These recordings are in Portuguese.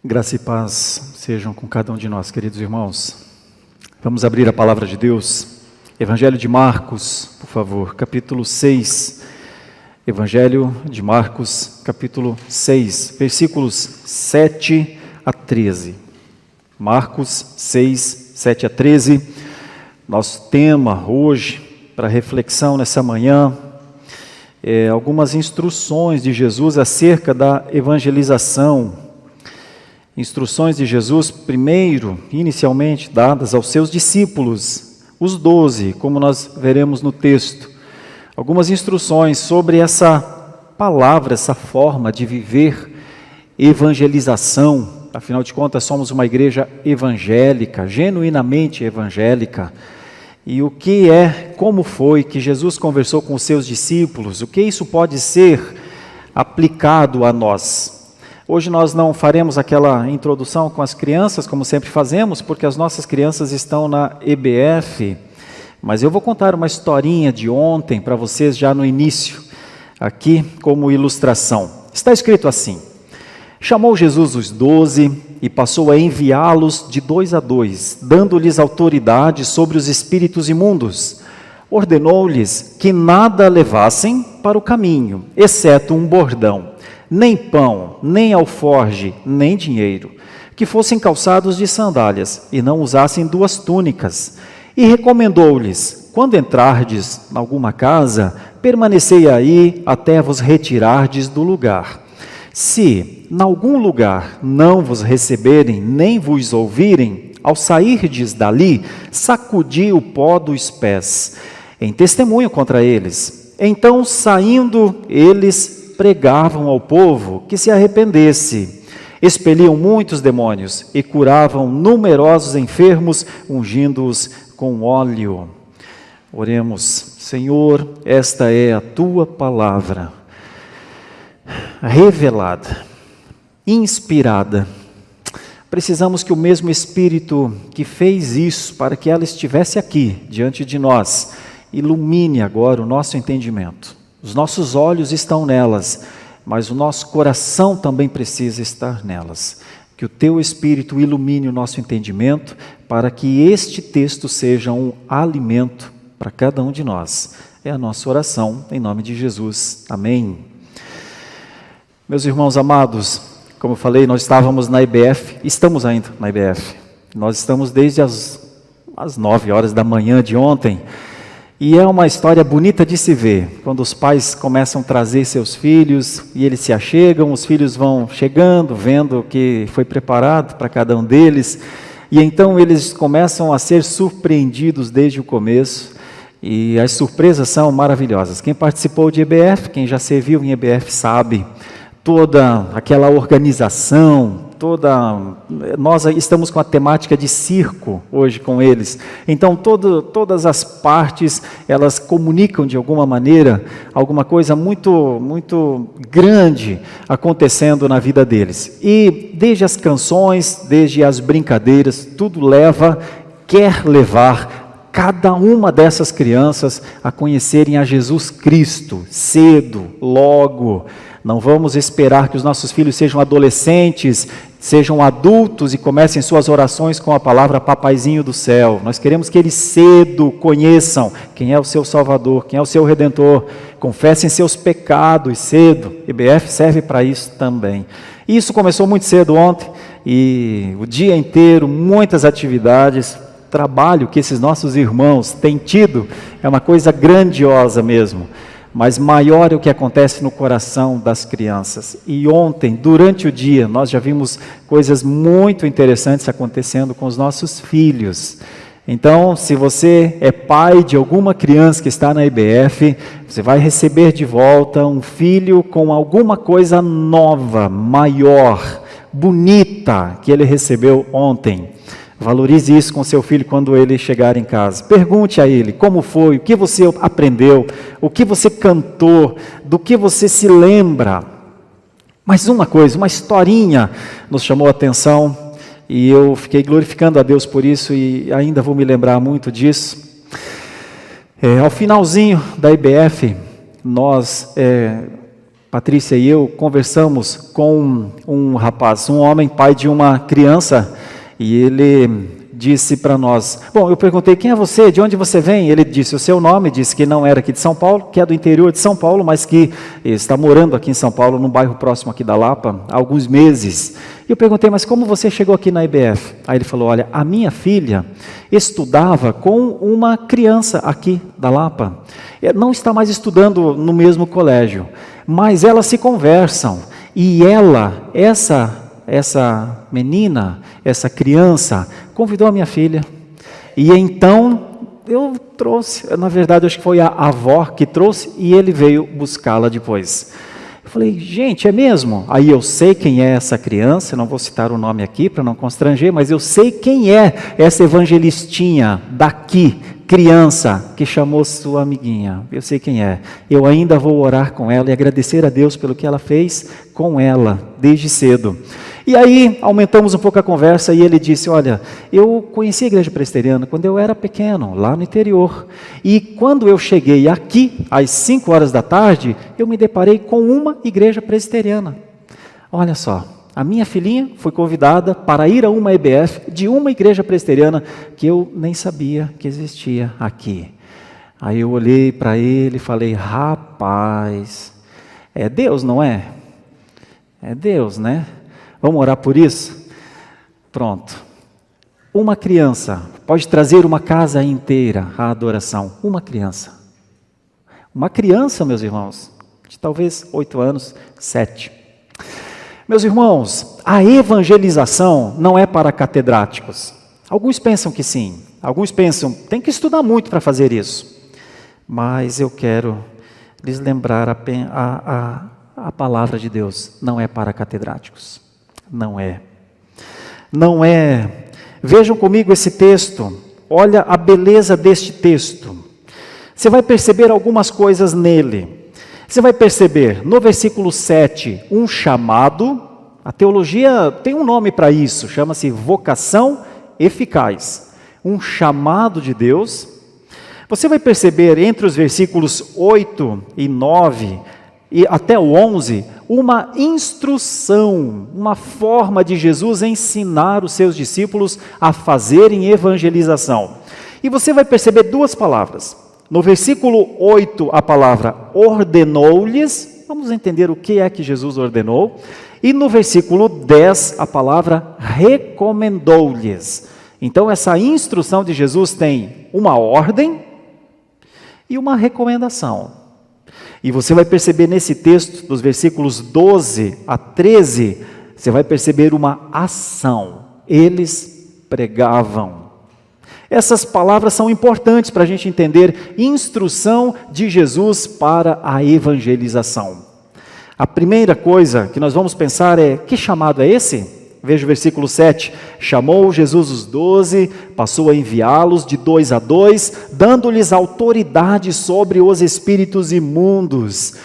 Graça e paz sejam com cada um de nós, queridos irmãos. Vamos abrir a palavra de Deus. Evangelho de Marcos, por favor, capítulo 6. Evangelho de Marcos, capítulo 6, versículos 7 a 13. Marcos 6, 7 a 13. Nosso tema hoje, para reflexão nessa manhã, algumas instruções de Jesus acerca da evangelização. Instruções de Jesus, primeiro, inicialmente dadas aos seus discípulos, os 12, como nós veremos no texto. Algumas instruções sobre essa palavra, essa forma de viver evangelização. Afinal de contas, somos uma igreja evangélica, genuinamente evangélica. E o que como foi que Jesus conversou com os seus discípulos? O que isso pode ser aplicado a nós? Hoje nós não faremos aquela introdução com as crianças, como sempre fazemos, porque as nossas crianças estão na EBF, mas eu vou contar uma historinha de ontem para vocês já no início, aqui como ilustração. Está escrito assim: chamou Jesus os 12 e passou a enviá-los de 2 a 2, dando-lhes autoridade sobre os espíritos imundos. Ordenou-lhes que nada levassem para o caminho, exceto um bordão. Nem pão, nem alforge, nem dinheiro, que fossem calçados de sandálias, e não usassem 2 túnicas. E recomendou-lhes: quando entrardes em alguma casa, permanecei aí até vos retirardes do lugar. Se, em algum lugar, não vos receberem, nem vos ouvirem, ao sairdes dali, sacudi o pó dos pés, em testemunho contra eles. Então, saindo, eles pregavam ao povo que se arrependesse, expeliam muitos demônios e curavam numerosos enfermos, ungindo-os com óleo. Oremos. Senhor, esta é a Tua palavra, revelada, inspirada. Precisamos que o mesmo Espírito que fez isso para que ela estivesse aqui, diante de nós, ilumine agora o nosso entendimento. Os nossos olhos estão nelas, mas o nosso coração também precisa estar nelas. Que o Teu Espírito ilumine o nosso entendimento para que este texto seja um alimento para cada um de nós. É a nossa oração, em nome de Jesus. Amém. Meus irmãos amados, como eu falei, nós estávamos na IBF, estamos ainda na IBF. Nós estamos desde as 9 horas da manhã de ontem. E é uma história bonita de se ver, quando os pais começam a trazer seus filhos e eles se achegam, os filhos vão chegando, vendo o que foi preparado para cada um deles, e então eles começam a ser surpreendidos desde o começo, e as surpresas são maravilhosas. Quem participou de EBF, quem já serviu em EBF sabe, toda aquela organização, nós estamos com a temática de circo hoje com eles, então todas as partes, elas comunicam de alguma maneira, alguma coisa muito, muito grande acontecendo na vida deles, e desde as canções, desde as brincadeiras, tudo quer levar cada uma dessas crianças a conhecerem a Jesus Cristo, cedo, logo. Não vamos esperar que os nossos filhos sejam adolescentes, sejam adultos e comecem suas orações com a palavra papaizinho do céu. Nós queremos que eles cedo conheçam quem é o seu Salvador, quem é o seu Redentor, confessem seus pecados cedo. EBF serve para isso também. Isso começou muito cedo ontem e o dia inteiro, muitas atividades, trabalho que esses nossos irmãos têm tido, é uma coisa grandiosa mesmo. Mas maior é o que acontece no coração das crianças. E ontem, durante o dia, nós já vimos coisas muito interessantes acontecendo com os nossos filhos. Então, se você é pai de alguma criança que está na IBF, você vai receber de volta um filho com alguma coisa nova, maior, bonita, que ele recebeu ontem. Valorize isso com seu filho quando ele chegar em casa. Pergunte a ele como foi, o que você aprendeu, o que você cantou, do que você se lembra. Mas uma coisa, uma historinha nos chamou a atenção e eu fiquei glorificando a Deus por isso e ainda vou me lembrar muito disso. Ao finalzinho da IBF, nós Patrícia e eu conversamos com um rapaz, um homem, pai de uma criança, e ele disse para nós, bom, eu perguntei, quem é você, de onde você vem? Ele disse o seu nome, disse que não era aqui de São Paulo, que é do interior de São Paulo, mas que está morando aqui em São Paulo, num bairro próximo aqui da Lapa, há alguns meses. E eu perguntei, mas como você chegou aqui na IBF? Aí ele falou, olha, a minha filha estudava com uma criança aqui da Lapa, não está mais estudando no mesmo colégio, mas elas se conversam, e ela, essa menina, essa criança, convidou a minha filha, e então eu trouxe, na verdade acho que foi a avó que trouxe, e ele veio buscá-la depois. Eu falei, gente, é mesmo? Aí eu sei quem é essa criança, não vou citar o nome aqui para não constranger, mas eu sei quem é essa evangelistinha daqui, criança, que chamou sua amiguinha, eu sei quem é, eu ainda vou orar com ela e agradecer a Deus pelo que ela fez com ela, desde cedo. E aí, aumentamos um pouco a conversa e ele disse, olha, eu conheci a igreja presbiteriana quando eu era pequeno, lá no interior, e quando eu cheguei aqui, às 5 horas da tarde, eu me deparei com uma igreja presbiteriana. Olha só, a minha filhinha foi convidada para ir a uma EBF de uma igreja presbiteriana que eu nem sabia que existia aqui. Aí eu olhei para ele e falei, rapaz, é Deus, não é? É Deus, né? Vamos orar por isso? Pronto. Uma criança pode trazer uma casa inteira à adoração. Uma criança. Uma criança, meus irmãos, de talvez 8 anos, 7. Meus irmãos, a evangelização não é para catedráticos. Alguns pensam que sim. Alguns pensam, tem que estudar muito para fazer isso. Mas eu quero lhes lembrar a palavra de Deus. Não é para catedráticos. Não é. Não é. Vejam comigo esse texto. Olha a beleza deste texto. Você vai perceber algumas coisas nele. Você vai perceber no versículo 7 um chamado. A teologia tem um nome para isso, chama-se vocação eficaz. Um chamado de Deus. Você vai perceber entre os versículos 8 e 9 e até o 11, uma instrução, uma forma de Jesus ensinar os seus discípulos a fazerem evangelização. E você vai perceber duas palavras. No versículo 8, a palavra ordenou-lhes, vamos entender o que é que Jesus ordenou. E no versículo 10, a palavra recomendou-lhes. Então, essa instrução de Jesus tem uma ordem e uma recomendação. E você vai perceber nesse texto, dos versículos 12 a 13, você vai perceber uma ação. Eles pregavam. Essas palavras são importantes para a gente entender instrução de Jesus para a evangelização. A primeira coisa que nós vamos pensar é, que chamado é esse? Veja o versículo 7, chamou Jesus os 12, passou a enviá-los de 2 a 2, dando-lhes autoridade sobre os espíritos imundos.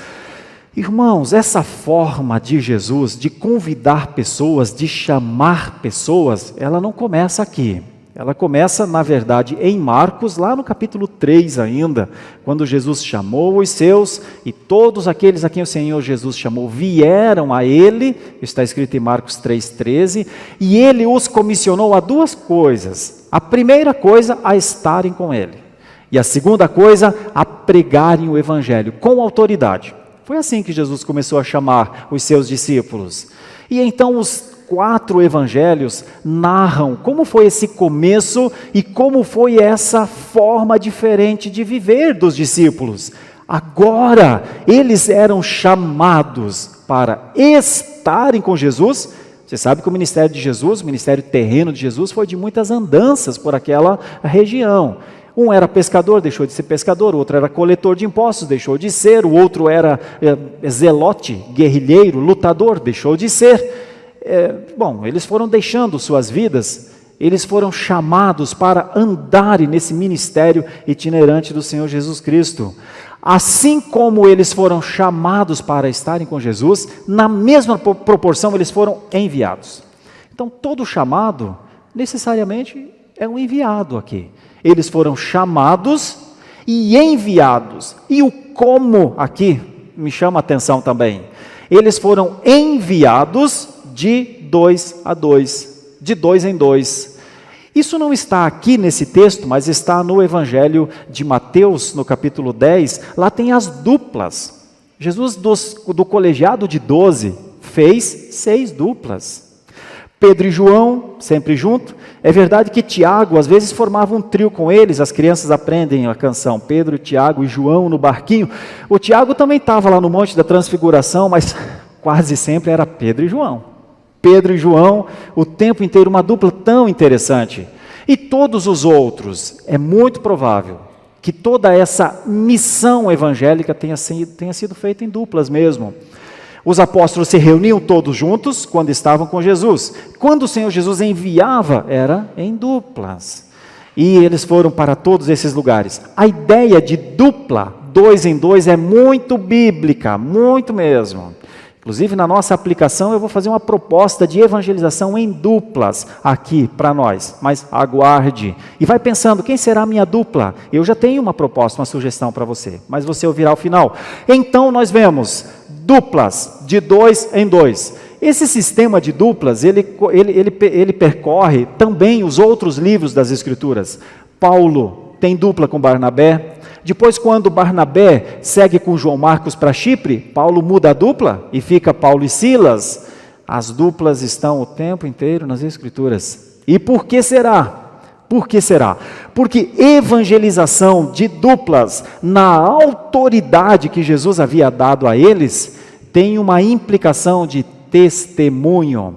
Irmãos, essa forma de Jesus de convidar pessoas, de chamar pessoas, ela não começa aqui. Ela começa, na verdade, em Marcos, lá no capítulo 3 ainda, quando Jesus chamou os seus, e todos aqueles a quem o Senhor Jesus chamou vieram a Ele, está escrito em Marcos 3,13, e Ele os comissionou a duas coisas. A primeira coisa, a estarem com Ele, e a segunda coisa, a pregarem o Evangelho, com autoridade. Foi assim que Jesus começou a chamar os seus discípulos. E então os 4 evangelhos narram como foi esse começo e como foi essa forma diferente de viver dos discípulos. Agora, eles eram chamados para estarem com Jesus. Você sabe que o ministério de Jesus, o ministério terreno de Jesus, foi de muitas andanças por aquela região. Um era pescador, deixou de ser pescador, o outro era coletor de impostos, deixou de ser, o outro era zelote, guerrilheiro, lutador, deixou de ser. Eles foram deixando suas vidas, eles foram chamados para andarem nesse ministério itinerante do Senhor Jesus Cristo. Assim como eles foram chamados para estarem com Jesus, na mesma proporção eles foram enviados. Então todo chamado necessariamente é um enviado aqui. Eles foram chamados e enviados. E o como aqui me chama a atenção também. Eles foram enviados de 2 a 2, de 2 em 2. Isso não está aqui nesse texto, mas está no Evangelho de Mateus, no capítulo 10. Lá tem as duplas. Jesus, do colegiado de 12, fez 6 duplas. Pedro e João, sempre junto. É verdade que Tiago, às vezes, formava um trio com eles. As crianças aprendem a canção. Pedro, Tiago e João no barquinho. O Tiago também estava lá no Monte da Transfiguração, mas quase sempre era Pedro e João. Pedro e João, o tempo inteiro, uma dupla tão interessante. E todos os outros, é muito provável que toda essa missão evangélica tenha sido feita em duplas mesmo. Os apóstolos se reuniam todos juntos quando estavam com Jesus. Quando o Senhor Jesus enviava, era em duplas. E eles foram para todos esses lugares. A ideia de dupla, 2 em 2, é muito bíblica, muito mesmo. Inclusive, na nossa aplicação, eu vou fazer uma proposta de evangelização em duplas aqui para nós. Mas aguarde. E vai pensando, quem será a minha dupla? Eu já tenho uma proposta, uma sugestão para você, mas você ouvirá ao final. Então, nós vemos duplas de 2 em 2. Esse sistema de duplas, ele percorre também os outros livros das Escrituras. Paulo tem dupla com Barnabé. Depois, quando Barnabé segue com João Marcos para Chipre, Paulo muda a dupla e fica Paulo e Silas. As duplas estão o tempo inteiro nas Escrituras. E por que será? Por que será? Porque evangelização de duplas, na autoridade que Jesus havia dado a eles, tem uma implicação de testemunho.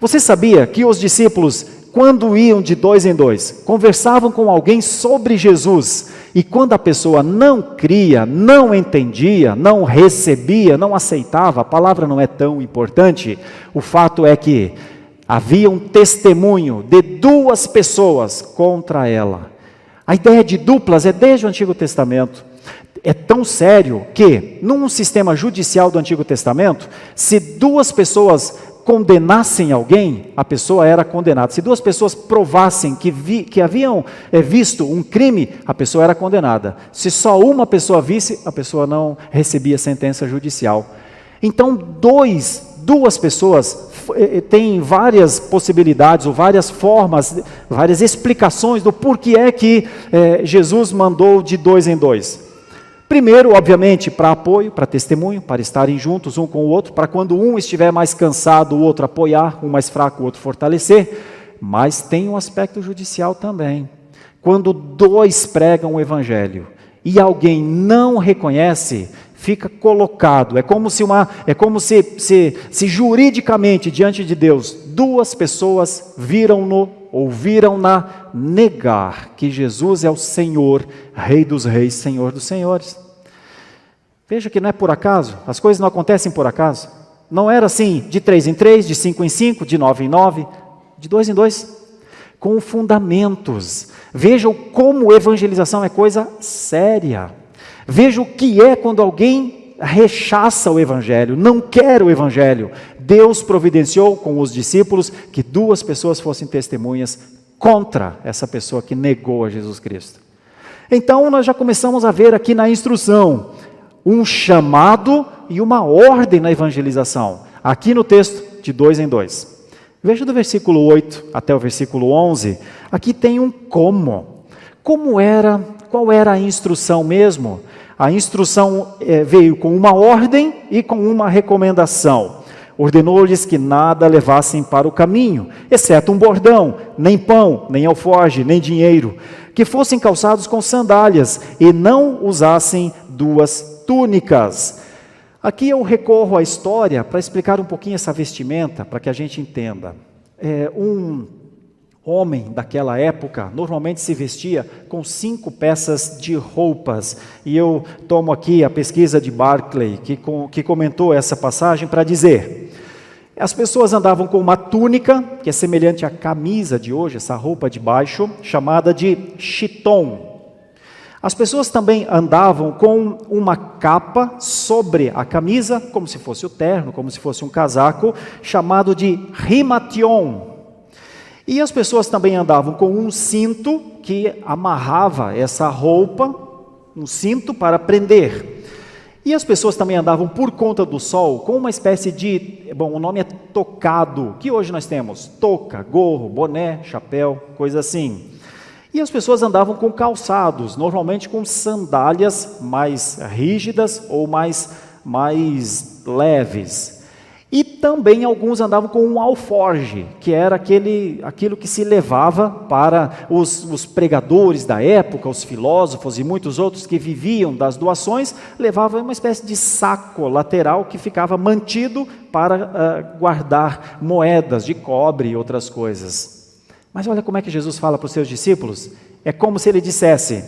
Você sabia que os discípulos, quando iam de 2 em 2, conversavam com alguém sobre Jesus, e quando a pessoa não cria, não entendia, não recebia, não aceitava, a palavra não é tão importante, o fato é que havia um testemunho de 2 pessoas contra ela. A ideia de duplas é desde o Antigo Testamento. É tão sério que, num sistema judicial do Antigo Testamento, se 2 pessoas condenassem alguém, a pessoa era condenada. Se 2 pessoas provassem que haviam visto um crime, a pessoa era condenada. Se só uma pessoa visse, a pessoa não recebia sentença judicial. Então, 2 pessoas têm várias possibilidades, ou várias formas, várias explicações do porquê é que Jesus mandou de 2 em 2. Primeiro, obviamente, para apoio, para testemunho, para estarem juntos um com o outro, para quando um estiver mais cansado, o outro apoiar, um mais fraco, o outro fortalecer. Mas tem um aspecto judicial também. Quando 2 pregam o evangelho e alguém não reconhece, fica colocado. É como se juridicamente, diante de Deus, 2 pessoas ouviram-na negar que Jesus é o Senhor, Rei dos reis, Senhor dos senhores. Veja que não é por acaso, as coisas não acontecem por acaso. Não era assim, de 3 em 3, de 5 em 5, de 9 em 9, de 2 em 2, com fundamentos. Veja como evangelização é coisa séria. Veja o que é quando alguém rechaça o evangelho, não quer o evangelho. Deus providenciou com os discípulos que 2 pessoas fossem testemunhas contra essa pessoa que negou a Jesus Cristo. Então nós já começamos a ver aqui na instrução um chamado e uma ordem na evangelização, aqui no texto de 2 em 2. Veja do versículo 8 até o versículo 11, aqui tem um como. Qual era a instrução mesmo? A instrução veio com uma ordem e com uma recomendação. Ordenou-lhes que nada levassem para o caminho, exceto um bordão, nem pão, nem alforge, nem dinheiro, que fossem calçados com sandálias e não usassem 2 túnicas. Aqui eu recorro à história para explicar um pouquinho essa vestimenta, para que a gente entenda. Um homem daquela época normalmente se vestia com 5 peças de roupas, e eu tomo aqui a pesquisa de Barclay, que comentou essa passagem para dizer: as pessoas andavam com uma túnica, que é semelhante à camisa de hoje, essa roupa de baixo, chamada de chiton. As pessoas também andavam com uma capa sobre a camisa, como se fosse o terno, como se fosse um casaco, chamado de rimation. E as pessoas também andavam com um cinto que amarrava essa roupa, um cinto para prender. E as pessoas também andavam por conta do sol com uma espécie de, o nome é tocado, que hoje nós temos, touca, gorro, boné, chapéu, coisa assim. E as pessoas andavam com calçados, normalmente com sandálias mais rígidas ou mais leves. E também alguns andavam com um alforge, que era aquilo que se levava para os pregadores da época, os filósofos e muitos outros que viviam das doações, levavam uma espécie de saco lateral que ficava mantido para guardar moedas de cobre e outras coisas. Mas olha como é que Jesus fala para os seus discípulos, é como se ele dissesse,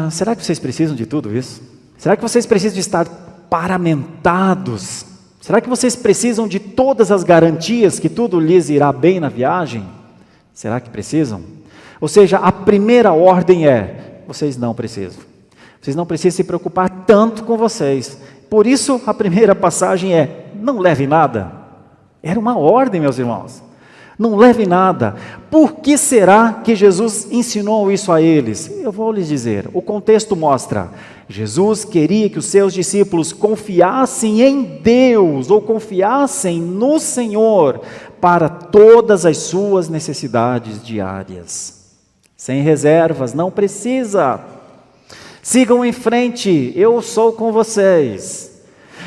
será que vocês precisam de tudo isso? Será que vocês precisam de estar paramentados? Será que vocês precisam de todas as garantias que tudo lhes irá bem na viagem? Será que precisam? Ou seja, a primeira ordem é, vocês não precisam. Vocês não precisam se preocupar tanto com vocês. Por isso, a primeira passagem é, não leve nada. Era uma ordem, meus irmãos. Não leve nada. Por que será que Jesus ensinou isso a eles? Eu vou lhes dizer, o contexto mostra, Jesus queria que os seus discípulos confiassem em Deus, ou confiassem no Senhor, para todas as suas necessidades diárias. Sem reservas, não precisa. Sigam em frente, eu sou com vocês.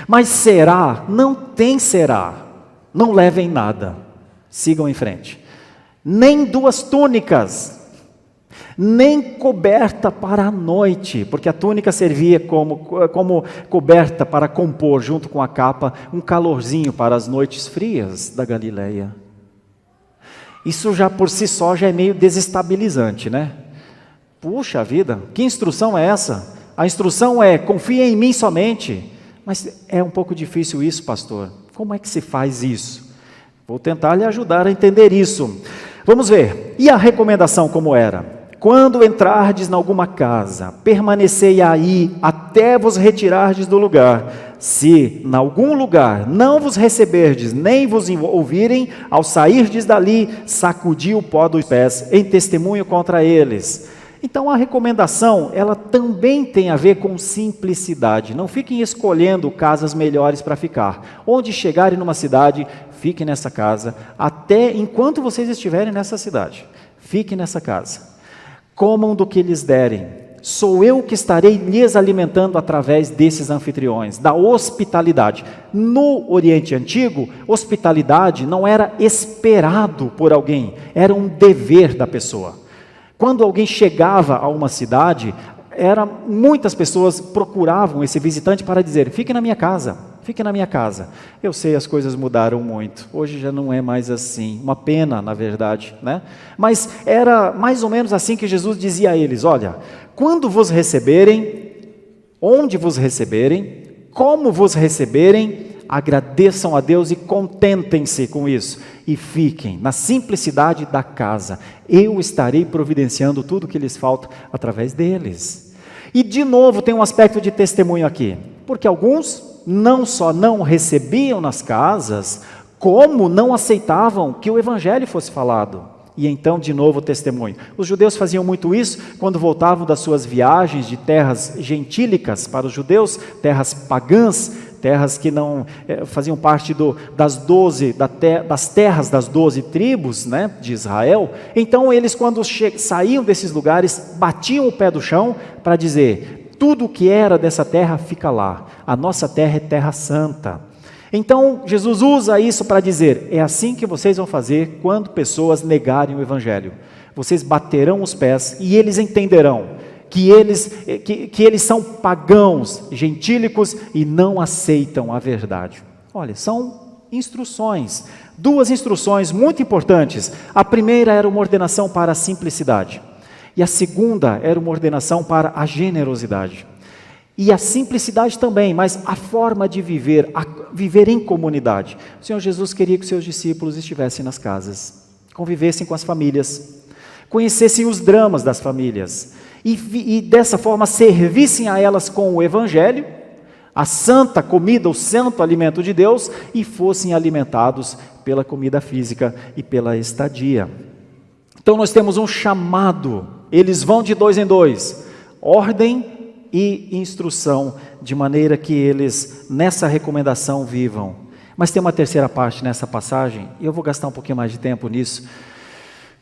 Mas será? Não tem será. Não levem nada. Sigam em frente. Nem 2 túnicas, nem coberta para a noite, porque a túnica servia como coberta para compor, junto com a capa, um calorzinho para as noites frias da Galileia. Isso já por si só já é meio desestabilizante, né? Puxa vida, que instrução é essa? A instrução é, confia em mim somente. Mas é um pouco difícil isso, pastor. Como é que se faz isso? Vou tentar lhe ajudar a entender isso. Vamos ver. E a recomendação como era? Quando entrardes em alguma casa, permanecei aí até vos retirardes do lugar. Se em algum lugar não vos receberdes, nem vos ouvirem, ao sairdes dali, sacudi o pó dos pés, em testemunho contra eles. Então a recomendação, ela também tem a ver com simplicidade. Não fiquem escolhendo casas melhores para ficar. Onde chegarem numa cidade, fiquem nessa casa, até enquanto vocês estiverem nessa cidade. Fiquem nessa casa. Comam do que lhes derem. Sou eu que estarei lhes alimentando através desses anfitriões, da hospitalidade. No Oriente Antigo, hospitalidade não era esperado por alguém, era um dever da pessoa. Quando alguém chegava a uma cidade, muitas pessoas procuravam esse visitante para dizer, fique na minha casa, fique na minha casa. Eu sei, as coisas mudaram muito, hoje já não é mais assim, uma pena na verdade, né? Mas era mais ou menos assim que Jesus dizia a eles, olha, quando vos receberem, onde vos receberem, como vos receberem, agradeçam a Deus e contentem-se com isso, e fiquem na simplicidade da casa, eu estarei providenciando tudo o que lhes falta através deles. E de novo tem um aspecto de testemunho aqui, porque alguns não só não recebiam nas casas, como não aceitavam que o evangelho fosse falado. E então, de novo, o testemunho. Os judeus faziam muito isso quando voltavam das suas viagens de terras gentílicas para os judeus, terras pagãs, terras que não faziam parte das terras das 12 tribos, né, de Israel. Então eles, quando saíam desses lugares, batiam o pé do chão para dizer, tudo o que era dessa terra fica lá, a nossa terra é terra santa. Então Jesus usa isso para dizer, é assim que vocês vão fazer quando pessoas negarem o evangelho. Vocês baterão os pés e eles entenderão que eles são pagãos, gentílicos e não aceitam a verdade. Olha, são instruções, 2 instruções muito importantes. A primeira era uma ordenação para a simplicidade e a segunda era uma ordenação para a generosidade. E a simplicidade também, mas a forma de viver, viver em comunidade. O Senhor Jesus queria que os seus discípulos estivessem nas casas, convivessem com as famílias, conhecessem os dramas das famílias, e dessa forma servissem a elas com o evangelho, a santa comida, o santo alimento de Deus, e fossem alimentados pela comida física e pela estadia. Então nós temos um chamado, eles vão de 2 em 2, ordem e instrução, de maneira que eles, nessa recomendação, vivam. Mas tem uma terceira parte nessa passagem, e eu vou gastar um pouquinho mais de tempo nisso,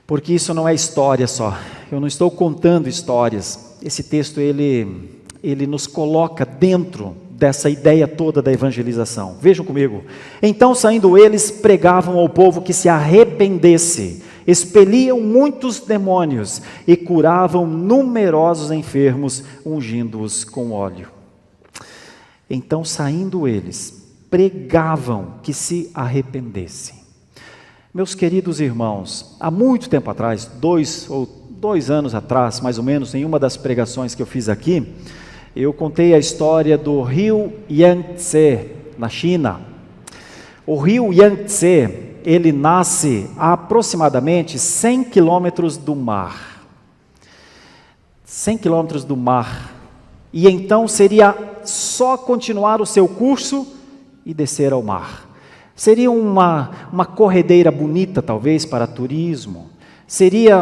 porque isso não é história só. Eu não estou contando histórias. Esse texto, ele nos coloca dentro dessa ideia toda da evangelização. Vejam comigo. Então, saindo eles, pregavam ao povo que se arrependesse, expeliam muitos demônios e curavam numerosos enfermos, ungindo-os com óleo. Então, saindo eles, pregavam que se arrependessem. Meus queridos irmãos, há muito tempo atrás, 2 anos atrás, mais ou menos, em uma das pregações que eu fiz aqui, eu contei a história do rio Yangtze, na China. O rio Yangtze, ele nasce a aproximadamente 100 quilômetros do mar. 100 quilômetros do mar. E então seria só continuar o seu curso e descer ao mar. Seria uma corredeira bonita, talvez, para turismo. Seria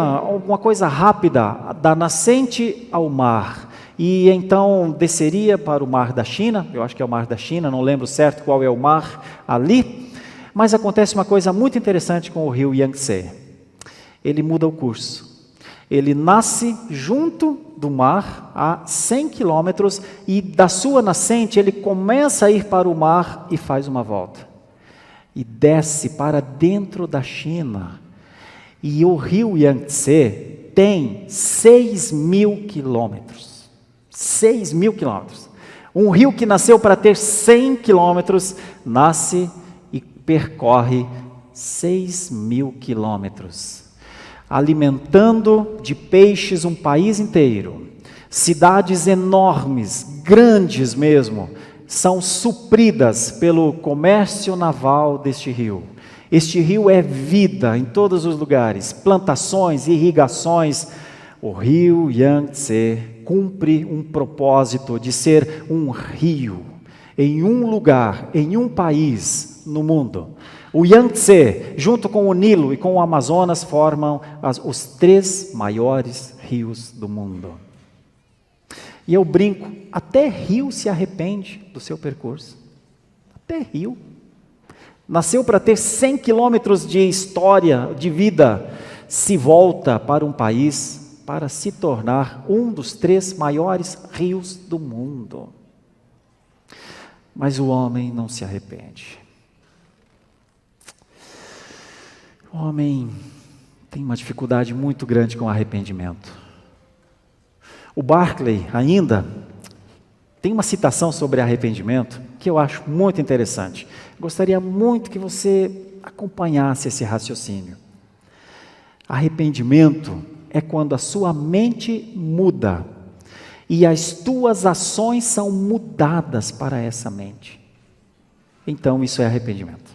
uma coisa rápida, da nascente ao mar. E então desceria para o mar da China, eu acho que é o mar da China, não lembro certo qual é o mar ali, mas acontece uma coisa muito interessante com o rio Yangtze. Ele muda o curso. Ele nasce junto do mar a 100 quilômetros e da sua nascente ele começa a ir para o mar e faz uma volta. E desce para dentro da China. E o rio Yangtze tem 6.000 quilômetros. 6.000 quilômetros. Um rio que nasceu para ter 100 quilômetros, nasce e percorre 6.000 quilômetros, alimentando de peixes um país inteiro. Cidades enormes, grandes mesmo, são supridas pelo comércio naval deste rio. Este rio é vida em todos os lugares, plantações, irrigações. O rio Yangtze cumpre um propósito de ser um rio em um lugar, em um país no mundo. O Yangtze, junto com o Nilo e com o Amazonas, formam os 3 maiores rios do mundo. E eu brinco, até rio se arrepende do seu percurso. Até rio. Nasceu para ter 100 quilômetros de história, de vida, se volta para um país para se tornar um dos 3 maiores rios do mundo. Mas o homem não se arrepende. O homem tem uma dificuldade muito grande com o arrependimento. O Barclay ainda tem uma citação sobre arrependimento que eu acho muito interessante. Gostaria muito que você acompanhasse esse raciocínio. Arrependimento é quando a sua mente muda e as tuas ações são mudadas para essa mente. Então isso é arrependimento.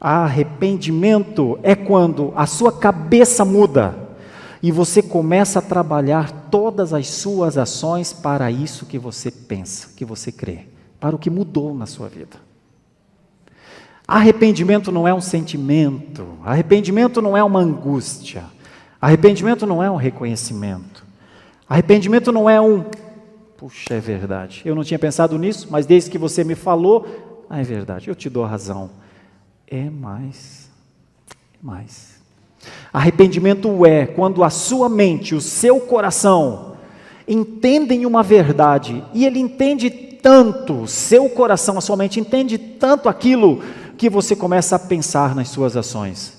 Arrependimento é quando a sua cabeça muda e você começa a trabalhar todas as suas ações para isso que você pensa, que você crê, para o que mudou na sua vida. Arrependimento não é um sentimento, arrependimento não é uma angústia, arrependimento não é um reconhecimento, arrependimento não é puxa, é verdade, eu não tinha pensado nisso, mas desde que você me falou, é verdade, eu te dou a razão. É mais. Arrependimento é quando a sua mente, o seu coração, entendem uma verdade, e ele entende tanto, o seu coração, a sua mente entende tanto aquilo, que você começa a pensar nas suas ações.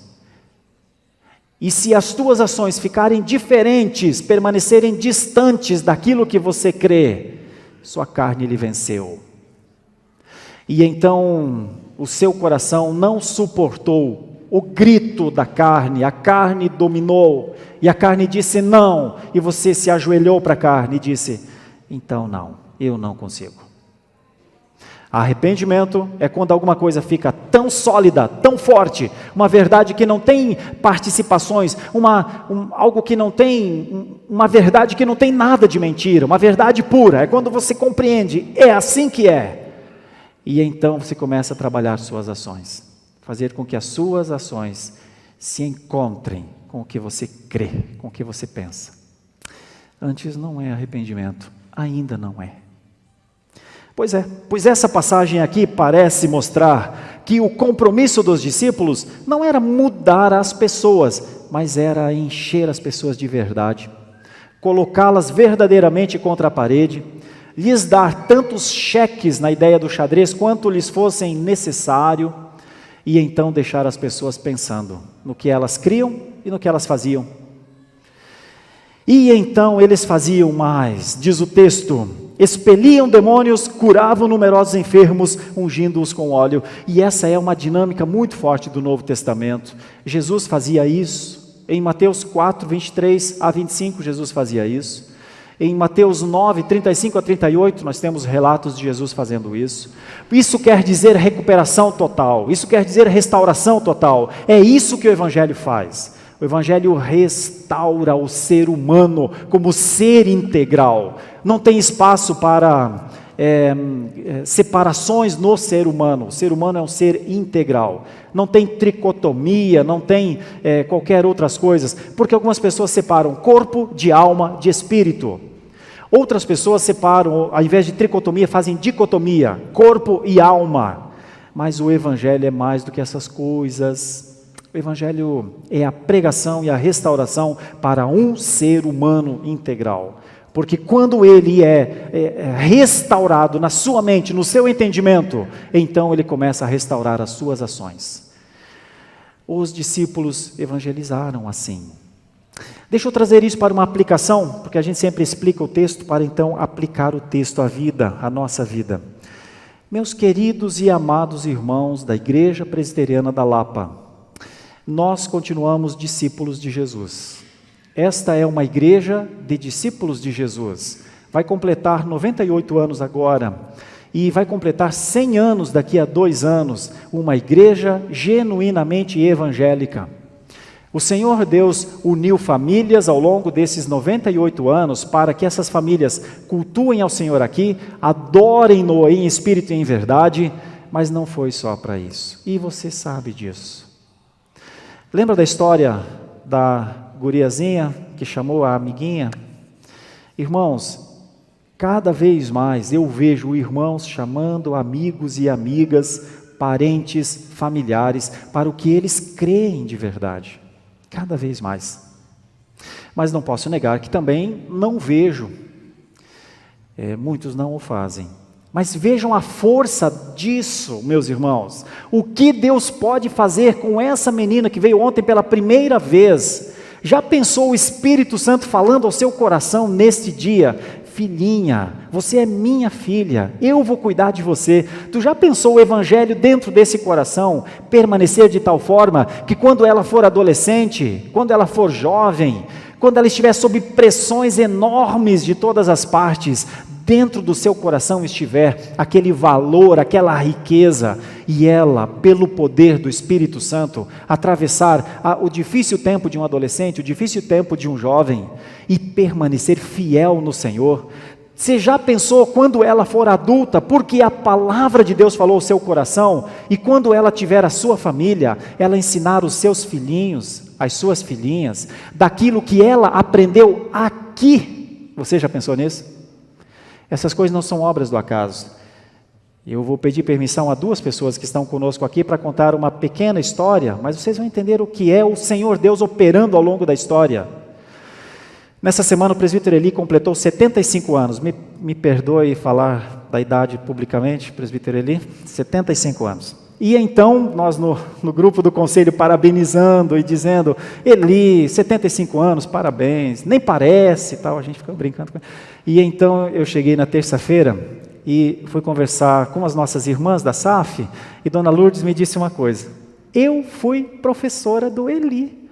E se as tuas ações ficarem diferentes, permanecerem distantes daquilo que você crê, sua carne lhe venceu. E então o seu coração não suportou o grito da carne, a carne dominou, e a carne disse não, e você se ajoelhou para a carne e disse, então não, eu não consigo. Arrependimento é quando alguma coisa fica tão sólida, tão forte, uma verdade que não tem participações, algo que não tem, uma verdade que não tem nada de mentira, uma verdade pura, é quando você compreende, é assim que é. E então você começa a trabalhar suas ações, fazer com que as suas ações se encontrem com o que você crê, com o que você pensa. Antes não é arrependimento, Ainda não é. Pois essa passagem aqui parece mostrar que o compromisso dos discípulos não era mudar as pessoas, mas era encher as pessoas de verdade, colocá-las verdadeiramente contra a parede, lhes dar tantos cheques na ideia do xadrez quanto lhes fossem necessário, e então deixar as pessoas pensando no que elas criam e no que elas faziam. E então eles faziam mais, diz o texto, expeliam demônios, curavam numerosos enfermos, ungindo-os com óleo. E essa é uma dinâmica muito forte do Novo Testamento. Jesus fazia isso. Em Mateus 4, 23 a 25, Jesus fazia isso. Em Mateus 9, 35 a 38, nós temos relatos de Jesus fazendo isso. Isso quer dizer recuperação total, isso quer dizer restauração total. É isso que o Evangelho faz. O Evangelho restaura o ser humano como ser integral. Não tem espaço para separações no ser humano. O ser humano é um ser integral. Não tem tricotomia, não tem qualquer outras coisas. Porque algumas pessoas separam corpo de alma, de espírito. Outras pessoas separam, ao invés de tricotomia, fazem dicotomia, corpo e alma. Mas o Evangelho é mais do que essas coisas. O Evangelho é a pregação e a restauração para um ser humano integral. Porque quando ele é restaurado na sua mente, no seu entendimento, então ele começa a restaurar as suas ações. Os discípulos evangelizaram assim. Deixa eu trazer isso para uma aplicação, porque a gente sempre explica o texto para então aplicar o texto à vida, à nossa vida. Meus queridos e amados irmãos da Igreja Presbiteriana da Lapa, nós continuamos discípulos de Jesus. Esta é uma igreja de discípulos de Jesus. Vai completar 98 anos agora e vai completar 100 anos daqui a 2 anos, uma igreja genuinamente evangélica. O Senhor Deus uniu famílias ao longo desses 98 anos para que essas famílias cultuem ao Senhor aqui, adorem-no em espírito e em verdade, mas não foi só para isso. E você sabe disso. Lembra da história da guriazinha que chamou a amiguinha? Irmãos, cada vez mais eu vejo irmãos chamando amigos e amigas, parentes, familiares, para o que eles creem de verdade. Cada vez mais. Mas não posso negar que também não vejo, muitos não o fazem. Mas vejam a força disso, meus irmãos. O que Deus pode fazer com essa menina que veio ontem pela primeira vez? Já pensou o Espírito Santo falando ao seu coração neste dia? Filhinha, você é minha filha, eu vou cuidar de você. Tu já pensou o Evangelho dentro desse coração? Permanecer de tal forma que quando ela for adolescente, quando ela for jovem, quando ela estiver sob pressões enormes de todas as partes, dentro do seu coração estiver aquele valor, aquela riqueza, e ela, pelo poder do Espírito Santo, atravessar o difícil tempo de um adolescente, o difícil tempo de um jovem, e permanecer fiel no Senhor. Você já pensou quando ela for adulta, porque a palavra de Deus falou ao seu coração, e quando ela tiver a sua família, ela ensinar os seus filhinhos, as suas filhinhas, daquilo que ela aprendeu aqui? Você já pensou nisso? Essas coisas não são obras do acaso. Eu vou pedir permissão a 2 pessoas que estão conosco aqui para contar uma pequena história, mas vocês vão entender o que é o Senhor Deus operando ao longo da história. Nessa semana o presbítero Eli completou 75 anos. Me perdoe falar da idade publicamente, presbítero Eli, 75 anos. E então, nós no grupo do conselho parabenizando e dizendo, Eli, 75 anos, parabéns, nem parece e tal, a gente ficou brincando. E então eu cheguei na terça-feira e fui conversar com as nossas irmãs da SAF, e Dona Lourdes me disse uma coisa, eu fui professora do Eli.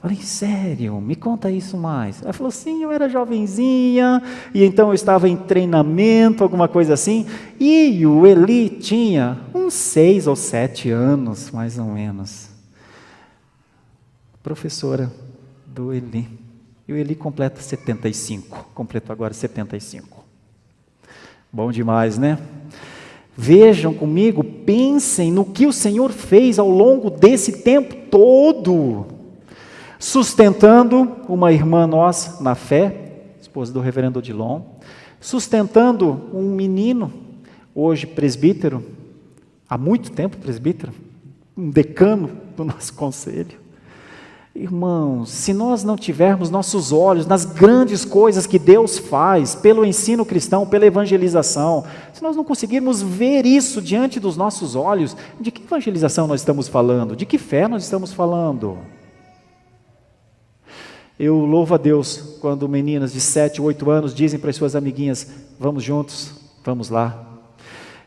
Falei, sério? Me conta isso mais. Ela falou, sim, eu era jovenzinha, e então eu estava em treinamento, alguma coisa assim, e o Eli tinha uns 6 ou 7 anos, mais ou menos. Professora do Eli. E o Eli completa 75, completou agora 75. Bom demais, né? Vejam comigo, pensem no que o Senhor fez ao longo desse tempo todo, sustentando uma irmã nossa na fé, esposa do reverendo Odilon, sustentando um menino, hoje presbítero, há muito tempo presbítero, um decano do nosso conselho. Irmãos, se nós não tivermos nossos olhos nas grandes coisas que Deus faz, pelo ensino cristão, pela evangelização, se nós não conseguirmos ver isso diante dos nossos olhos, de que evangelização nós estamos falando? De que fé nós estamos falando? Eu louvo a Deus quando meninas de 7, 8 anos dizem para as suas amiguinhas: vamos juntos, vamos lá.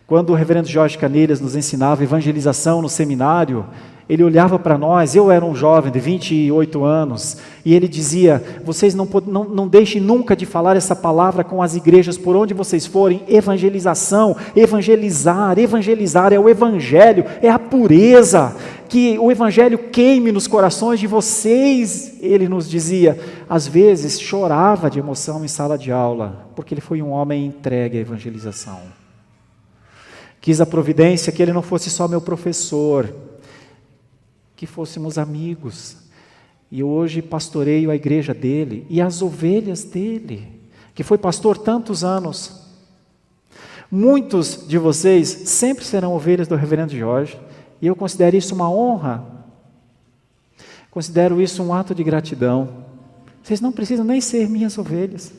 Quando o reverendo Jorge Canelhas nos ensinava evangelização no seminário, ele olhava para nós, eu era um jovem de 28 anos, e ele dizia: vocês não deixem nunca de falar essa palavra com as igrejas por onde vocês forem. Evangelização, evangelizar é o evangelho, é a pureza, que o evangelho queime nos corações de vocês. Ele nos dizia, às vezes chorava de emoção em sala de aula, porque ele foi um homem entregue à evangelização. Quis a providência que ele não fosse só meu professor, que fôssemos amigos, e hoje pastoreio a igreja dele, e as ovelhas dele, que foi pastor tantos anos. Muitos de vocês sempre serão ovelhas do reverendo Jorge, e eu considero isso uma honra, considero isso um ato de gratidão. Vocês não precisam nem ser minhas ovelhas.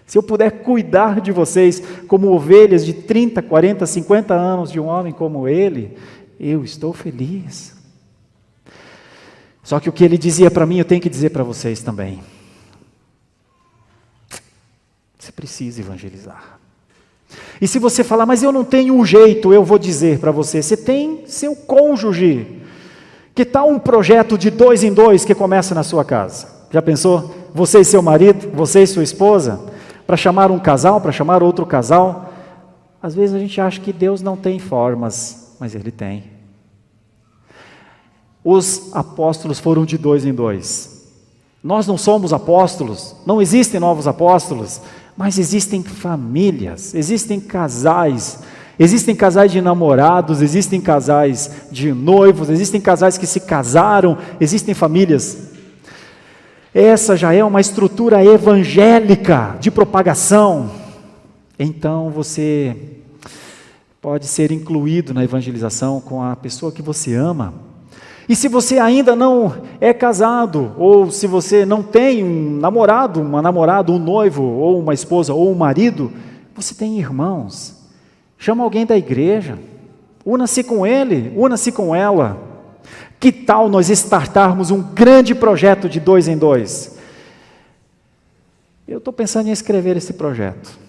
Se eu puder cuidar de vocês como ovelhas de 30, 40, 50 anos de um homem como ele, eu estou feliz. Só que o que ele dizia para mim, eu tenho que dizer para vocês também. Você precisa evangelizar. E se você falar, mas eu não tenho um jeito, eu vou dizer para você, você tem seu cônjuge. Que tal um projeto de 2 em 2 que começa na sua casa? Já pensou? Você e seu marido, você e sua esposa, para chamar um casal, para chamar outro casal. Às vezes a gente acha que Deus não tem formas, mas Ele tem. Os apóstolos foram de 2 em 2. Nós não somos apóstolos, não existem novos apóstolos, mas existem famílias, existem casais de namorados, existem casais de noivos, existem casais que se casaram, existem famílias. Essa já é uma estrutura evangélica de propagação. Então você pode ser incluído na evangelização com a pessoa que você ama. E se você ainda não é casado, ou se você não tem um namorado, uma namorada, um noivo, ou uma esposa, ou um marido, você tem irmãos. Chama alguém da igreja, una-se com ele, una-se com ela. Que tal nós startarmos um grande projeto de 2 em 2? Eu estou pensando em escrever esse projeto.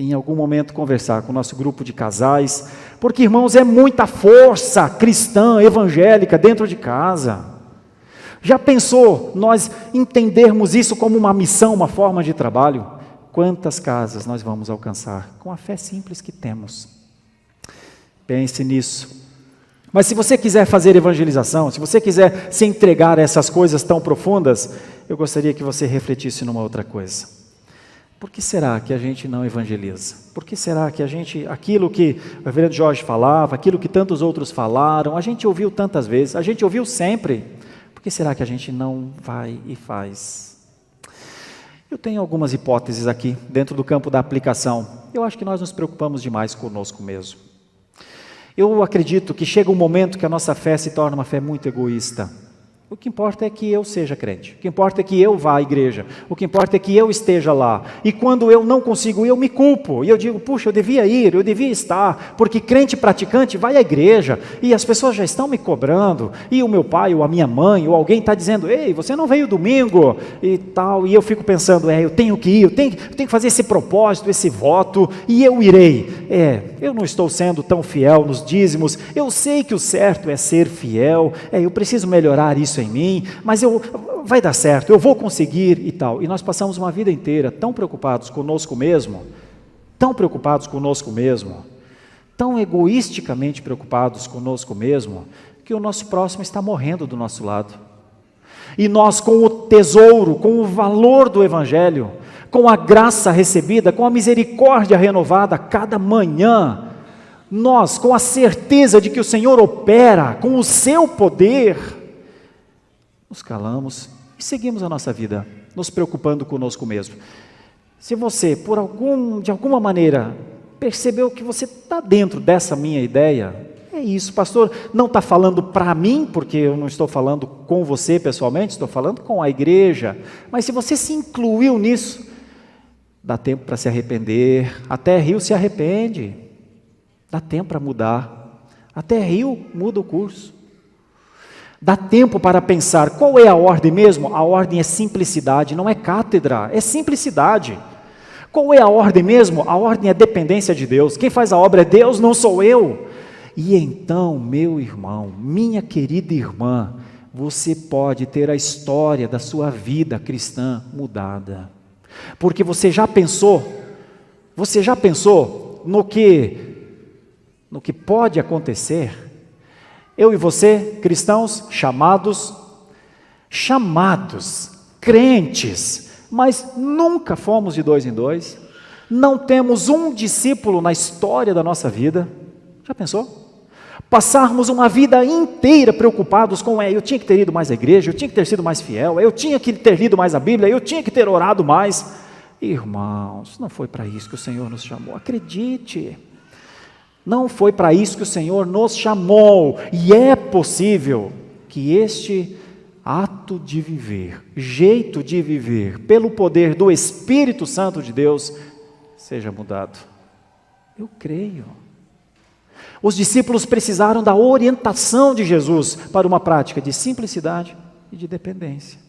Em algum momento conversar com o nosso grupo de casais, porque, irmãos, é muita força cristã, evangélica dentro de casa. Já pensou nós entendermos isso como uma missão, uma forma de trabalho? Quantas casas nós vamos alcançar com a fé simples que temos? Pense nisso. Mas se você quiser fazer evangelização, se você quiser se entregar a essas coisas tão profundas, eu gostaria que você refletisse numa outra coisa. Por que será que a gente não evangeliza? Por que será que aquilo que o reverendo Jorge falava, aquilo que tantos outros falaram, a gente ouviu tantas vezes, a gente ouviu sempre, por que será que a gente não vai e faz? Eu tenho algumas hipóteses aqui, dentro do campo da aplicação. Eu acho que nós nos preocupamos demais conosco mesmo. Eu acredito que chega um momento que a nossa fé se torna uma fé muito egoísta. O que importa é que eu seja crente, o que importa é que eu vá à igreja, o que importa é que eu esteja lá. E quando eu não consigo, eu me culpo, e eu digo, puxa, eu devia ir, eu devia estar, porque crente praticante vai à igreja, e as pessoas já estão me cobrando, e o meu pai, ou a minha mãe, ou alguém está dizendo, ei, você não veio domingo, e tal, e eu fico pensando, eu tenho que ir, eu tenho que fazer esse propósito, esse voto, e eu irei. Eu não estou sendo tão fiel nos dízimos, eu sei que o certo é ser fiel, eu preciso melhorar isso em mim, mas vai dar certo, eu vou conseguir e tal. E nós passamos uma vida inteira tão preocupados conosco mesmo, tão egoisticamente preocupados conosco mesmo, que o nosso próximo está morrendo do nosso lado. E nós, com o tesouro, com o valor do Evangelho, com a graça recebida, com a misericórdia renovada cada manhã, nós, com a certeza de que o Senhor opera com o seu poder, nos calamos e seguimos a nossa vida, nos preocupando conosco mesmo. Se você, de alguma maneira, percebeu que você está dentro dessa minha ideia, é isso, pastor, não está falando para mim, porque eu não estou falando com você pessoalmente, estou falando com a igreja, mas se você se incluiu nisso, dá tempo para se arrepender, até Rio se arrepende, dá tempo para mudar, até Rio muda o curso. Dá tempo para pensar, qual é a ordem mesmo? A ordem é simplicidade, não é cátedra, é simplicidade. Qual é a ordem mesmo? A ordem é dependência de Deus, quem faz a obra é Deus, não sou eu. E então, meu irmão, minha querida irmã, você pode ter a história da sua vida cristã mudada. Porque você já pensou no que pode acontecer? Eu e você, cristãos, chamados, crentes, mas nunca fomos de 2 em 2, não temos um discípulo na história da nossa vida, já pensou? Passarmos uma vida inteira preocupados com, eu tinha que ter ido mais à igreja, eu tinha que ter sido mais fiel, eu tinha que ter lido mais a Bíblia, eu tinha que ter orado mais. Irmãos, não foi para isso que o Senhor nos chamou, acredite. Não foi para isso que o Senhor nos chamou, e é possível que este ato de viver, jeito de viver, pelo poder do Espírito Santo de Deus, seja mudado. Eu creio. Os discípulos precisaram da orientação de Jesus para uma prática de simplicidade e de dependência.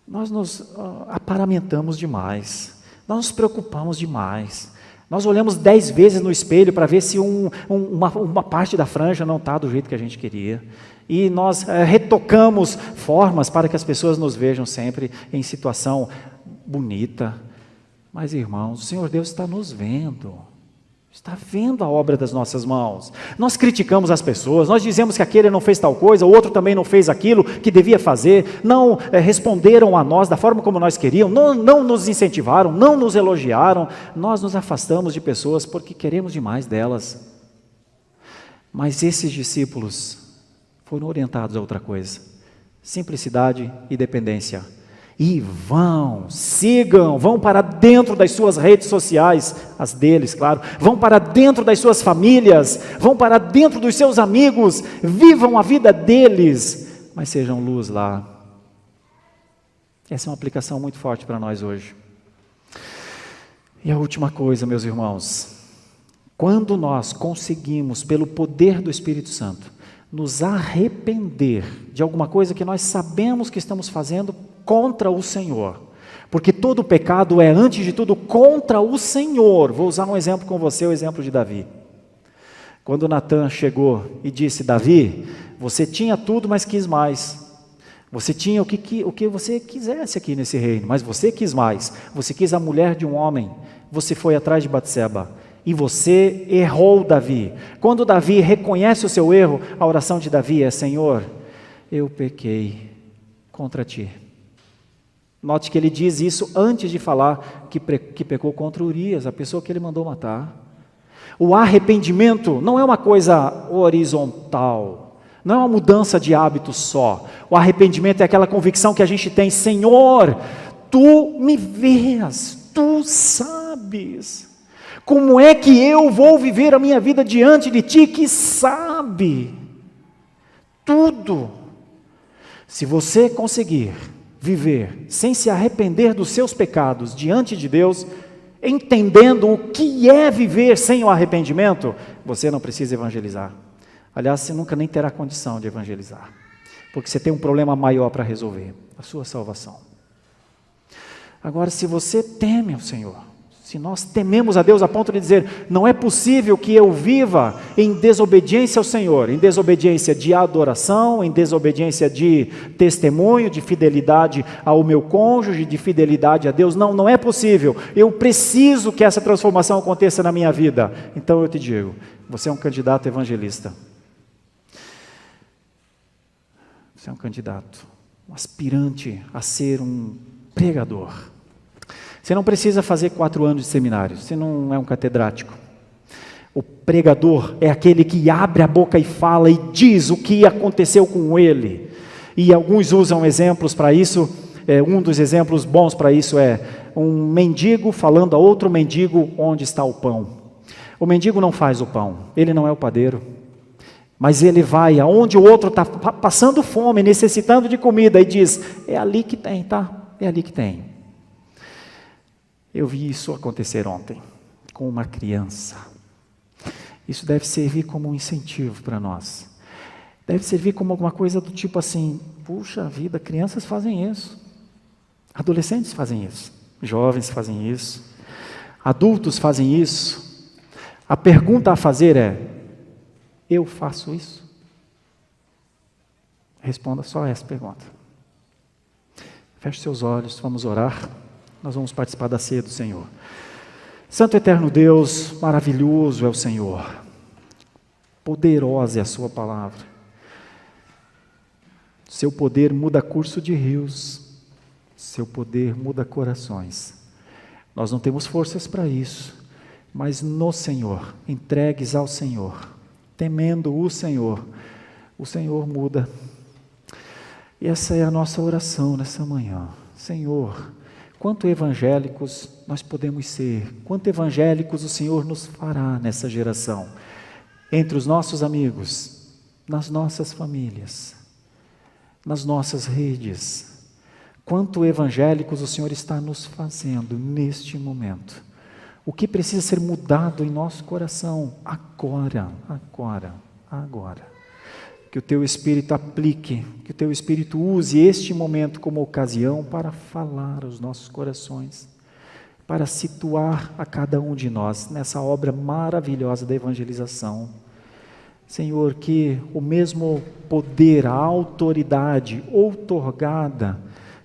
Nós nos aparamentamos demais, nós nos preocupamos demais. Nós olhamos 10 vezes no espelho para ver se uma parte da franja não está do jeito que a gente queria. E nós retocamos formas para que as pessoas nos vejam sempre em situação bonita. Mas, irmãos, o Senhor Deus está nos vendo. Está vendo a obra das nossas mãos. Nós criticamos as pessoas, nós dizemos que aquele não fez tal coisa, o outro também não fez aquilo que devia fazer, não responderam a nós da forma como nós queríamos, não nos incentivaram, não nos elogiaram. Nós nos afastamos de pessoas porque queremos demais delas. Mas esses discípulos foram orientados a outra coisa: simplicidade e dependência. E vão para dentro das suas redes sociais, as deles, claro, vão para dentro das suas famílias, vão para dentro dos seus amigos, vivam a vida deles, mas sejam luz lá. Essa é uma aplicação muito forte para nós hoje. E a última coisa, meus irmãos, quando nós conseguimos, pelo poder do Espírito Santo, nos arrepender de alguma coisa que nós sabemos que estamos fazendo contra o Senhor, porque todo pecado é, antes de tudo, contra o Senhor. Vou usar um exemplo com você, o exemplo de Davi. Quando Natã chegou e disse: Davi, você tinha tudo, mas quis mais. Você tinha o que você quisesse aqui nesse reino, mas você quis mais. Você quis a mulher de um homem, você foi atrás de Batseba, e você errou, Davi. Quando Davi reconhece o seu erro, a oração de Davi é: Senhor, eu pequei contra ti. Note que ele diz isso antes de falar que pecou contra Urias, a pessoa que ele mandou matar. O arrependimento não é uma coisa horizontal, não é uma mudança de hábito só. O arrependimento é aquela convicção que a gente tem: Senhor, Tu me vês, Tu sabes. Como é que eu vou viver a minha vida diante de Ti que sabe tudo? Se você conseguir viver sem se arrepender dos seus pecados diante de Deus, entendendo o que é viver sem o arrependimento, você não precisa evangelizar. Aliás, você nunca nem terá condição de evangelizar, porque você tem um problema maior para resolver: a sua salvação. Agora, se você teme ao Senhor, se nós tememos a Deus a ponto de dizer: não é possível que eu viva em desobediência ao Senhor, em desobediência de adoração, em desobediência de testemunho, de fidelidade ao meu cônjuge, de fidelidade a Deus, não é possível, eu preciso que essa transformação aconteça na minha vida. Então eu te digo, você é um candidato evangelista. Você é um candidato, um aspirante a ser um pregador. Você não precisa fazer 4 anos de seminário, você não é um catedrático. O pregador é aquele que abre a boca e fala e diz o que aconteceu com ele. E alguns usam exemplos para isso, um dos exemplos bons para isso é um mendigo falando a outro mendigo onde está o pão. O mendigo não faz o pão, ele não é o padeiro, mas ele vai aonde o outro está passando fome, necessitando de comida, e diz: é ali que tem, tá? É ali que tem. Eu vi isso acontecer ontem, com uma criança. Isso deve servir como um incentivo para nós. Deve servir como alguma coisa do tipo assim: puxa vida, crianças fazem isso, adolescentes fazem isso, jovens fazem isso, adultos fazem isso. A pergunta a fazer é: eu faço isso? Responda só essa pergunta. Feche seus olhos, vamos orar. Nós vamos participar da ceia do Senhor. Santo eterno Deus, maravilhoso é o Senhor, poderosa é a sua palavra. Seu poder muda curso de rios, seu poder muda corações. Nós não temos forças para isso, mas no Senhor, entregues ao Senhor, temendo o Senhor muda. E essa é a nossa oração nessa manhã. Senhor, quanto evangélicos nós podemos ser, quanto evangélicos o Senhor nos fará nessa geração, entre os nossos amigos, nas nossas famílias, nas nossas redes. Quanto evangélicos o Senhor está nos fazendo neste momento. O que precisa ser mudado em nosso coração agora. Que o Teu Espírito aplique, que o Teu Espírito use este momento como ocasião para falar aos nossos corações, para situar a cada um de nós nessa obra maravilhosa da evangelização. Senhor, que o mesmo poder, a autoridade outorgada,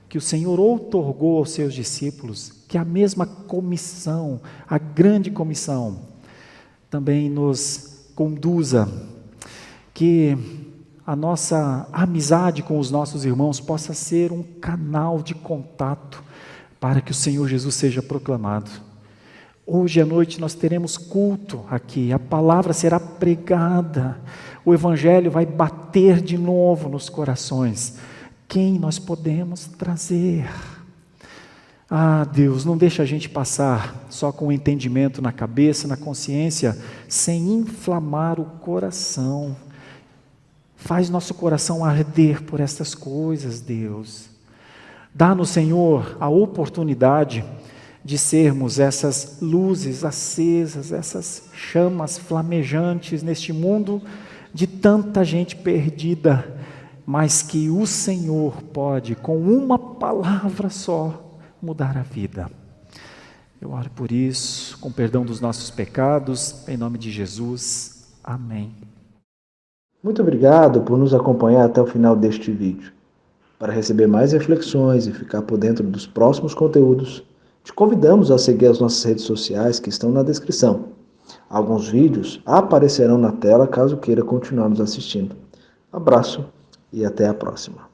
que o Senhor outorgou aos seus discípulos, que a mesma comissão, a grande comissão, também nos conduza, que a nossa amizade com os nossos irmãos possa ser um canal de contato para que o Senhor Jesus seja proclamado. Hoje à noite nós teremos culto aqui, a palavra será pregada, o Evangelho vai bater de novo nos corações. Quem nós podemos trazer? Ah, Deus, não deixa a gente passar só com o entendimento na cabeça, na consciência, sem inflamar o coração. Faz nosso coração arder por estas coisas, Deus. Dá-nos, Senhor, a oportunidade de sermos essas luzes acesas, essas chamas flamejantes neste mundo de tanta gente perdida, mas que o Senhor pode, com uma palavra só, mudar a vida. Eu oro por isso, com perdão dos nossos pecados, em nome de Jesus. Amém. Muito obrigado por nos acompanhar até o final deste vídeo. Para receber mais reflexões e ficar por dentro dos próximos conteúdos, te convidamos a seguir as nossas redes sociais que estão na descrição. Alguns vídeos aparecerão na tela caso queira continuar nos assistindo. Abraço e até a próxima.